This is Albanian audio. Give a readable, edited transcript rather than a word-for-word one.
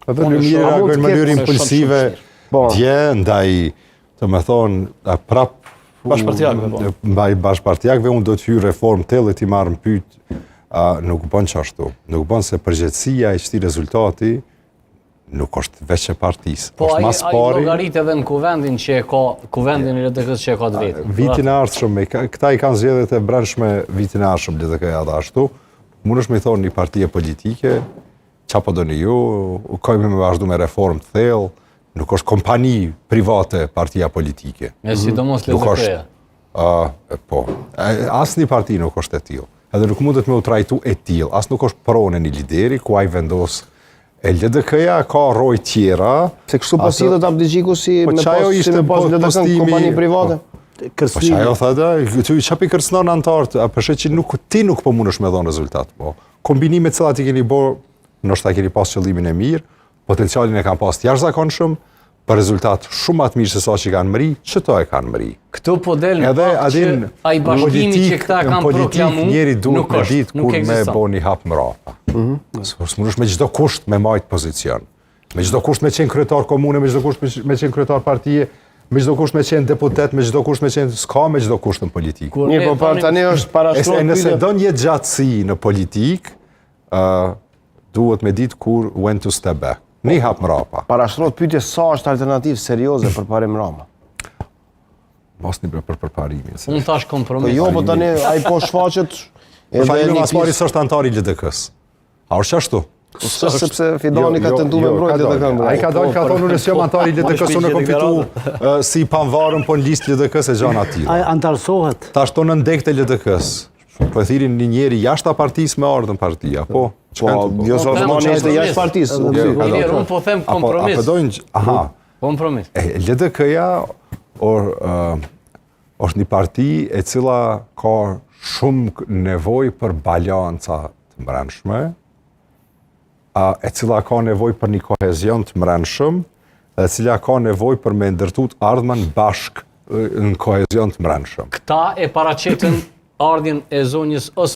Edhe Lumira në mënyrë impulsive dje ndaj, të më thonë, prap mbaj bashkëpartiakëve, unë do të hyrë reformë tëllë ti marrë më pyet, nuk bën çashtu. Nuk bën se përgjegjësia e këtij rezultati nuk është veç e partisë. Po ai llogarit edhe në kuvendin që e ka, kuvendin e LDK-s që e ka të vetë. Vitin e ardhshëm, këta i kanë zgjedhjet e brendshme vitin e ardhshëm LDK-ja dhe ashtu. Mundesh me thonë një partie politike, çapo doni ju, kemi me vazhdu me reformë të thellë, nuk është kompani private partia politike. E sidomos LDK-ja. Po, asnjë parti nuk është e tillë. Edhe nuk mundet me u trajtu e tillë. As nuk është pronë një lideri ku ai vendos. E LDK-ja ka roj tjera. Se kështu pas do ta Abdigjiku si me pas LDK kompani private. Po çajo thotë, ty çapi kërcënon antarët, për që ti nuk po mundesh me dhënë rezultat, po. Kombinimet që ti keni bërë, ndoshta keni pas qëllimin e mirë, potencialin e kanë pas të jashtëzakonshëm, për rezultat shumë më të mirë se sa që kanë mri, çto e kanë mri. Këtu po del në fakt që ai bashkimi që këta kanë proklamuar, njëri duhet të ditë kur me bëni hap mrapa. S'mundesh me çdo kusht me majt pozicion. Me çdo kusht me qenë kryetar komune, me çdo kusht me qenë kryetar partie, me çdo kusht me qenë deputet, me çdo kusht me qenë s'ka me çdo kusht në politik. Mirë, po tani është parashtrohet. Nëse do një gjatësi në politik, duhet me ditë kur when to step back. Një hap mrapa. Parashtrohet pyetje sa është alternativë serioze për parim Rama. Mos një për përparimin. Unë thash kompromis. Po jo, po tani ai po shfaqet edhe një pasmari s'është antar i LDK-s. A është ashtu? Sepse Fidani ka tentuar me mbrojtje LDK-n. Ai ka dalë ka thonë unë jam antar i LDK-s, unë kam fituar si pavarur po në listë LDK-s e gjana të tilla. Ai antarsohet. Tash tonë ndek të LDK-s. Po e thirin një njeri jashtë partisë me ardhën partia, po. Po, jo sa Osmani ishte jashtë partisë. Unë po them kompromis. Kompromis. LDK-ja është një parti e cila ka shumë nevojë për balanca të brendshme, e cila ka nevojë për një kohezion të brendshëm, e cila ka nevojë për me ndërtuar ardhmen bashk në kohezion të brendshëm. Këta e paraqiten ardhjen e zonjës